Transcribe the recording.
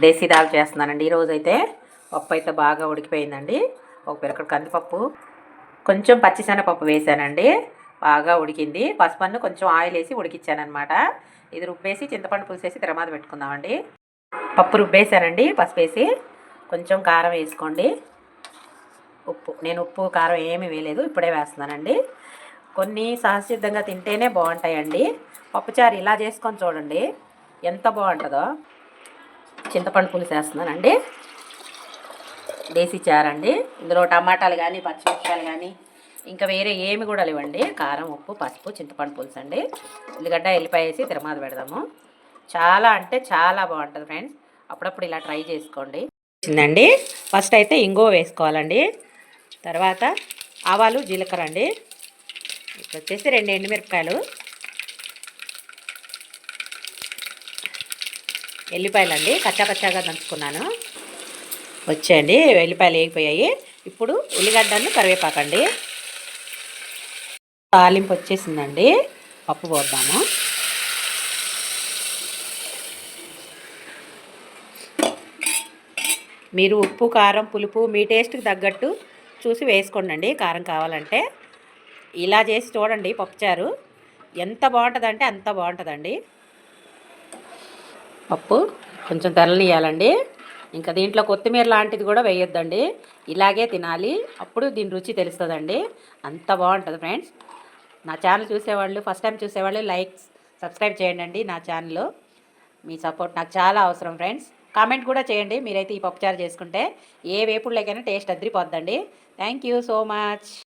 దేశీ దాల్ చేస్తున్నానండి. ఈరోజైతే పప్పు అయితే బాగా ఉడికిపోయిందండి. ఒక పిరకడ కందిపప్పు, కొంచెం పచ్చిశనగపప్పు వేసానండి. బాగా ఉడికింది. పసుపన్ను కొంచెం ఆయిల్ వేసి ఉడికిచ్చానమాట. ఇది రుబ్బేసి చింతపండు పులుసేసి తిరమాత పెట్టుకుందామండి. పప్పు రుబ్బేసానండి. పసుపు వేసి కొంచెం కారం వేసుకోండి. నేను ఉప్పు కారం ఏమీ వేయలేదు, ఇప్పుడే వేస్తున్నానండి. కొన్ని సహజసిద్ధంగా తింటేనే బాగుంటాయండి. పప్పుచారు ఇలా చేసుకొని చూడండి, ఎంత బాగుంటుందో. చింతపండు పులుసు వేస్తున్నానండి. దేశీ చారండి. ఇందులో టమాటాలు కానీ పచ్చిమిరపకాయలు కానీ ఇంకా వేరే ఏమి కూడా లేవండి. కారం, ఉప్పు, పసుపు, చింతపండు పులుసు అండి. ఉల్లిగడ్డ ఎల్లిపాయ వేసి తిరమాత పెడదాము. చాలా అంటే చాలా బాగుంటుంది ఫ్రెండ్స్. అప్పుడప్పుడు ఇలా ట్రై చేసుకోండి. వచ్చిందండి. ఫస్ట్ అయితే ఇంగువ వేసుకోవాలండి. తర్వాత ఆవాలు, జీలకర్ర అండి. ఇప్పుడు వచ్చేసి 2 ఎండుమిరపకాయలు, ఎల్లిపాయలు అండి, కచ్చాగా దంచుకున్నాను. వచ్చేయండి, ఎల్లిపాయలు వేగిపోయాయి. ఇప్పుడు ఉల్లిగడ్డను కరివేపాకండి. తాలింపు వచ్చేసిందండి. పప్పు పోద్దాము. మీరు ఉప్పు, కారం, పులుపు మీ టేస్ట్కి తగ్గట్టు చూసి వేసుకోండి. కారం కావాలంటే ఇలా చేసి చూడండి. పప్పుచారు ఎంత బాగుంటుందంటే అంత బాగుంటుందండి. పప్పు కొంచెం తెల్లనియాలండి. ఇంకా దీంట్లో కొత్తిమీర లాంటిది కూడా వేయొద్దండి. ఇలాగే తినాలి, అప్పుడు దీని రుచి తెలుస్తుందండి. అంత బాగుంటుంది ఫ్రెండ్స్. నా ఛానల్ చూసేవాళ్ళు, ఫస్ట్ టైం చూసేవాళ్ళు సబ్స్క్రైబ్ చేయండి. నా ఛానల్ మీ సపోర్ట్ నాకు చాలా అవసరం ఫ్రెండ్స్. కామెంట్ కూడా చేయండి. మీరైతే ఈ పప్పుచారు చేసుకుంటే ఏ వేపుడులోకైనా టేస్ట్ అదిరిపోద్దండి. Thank you so much.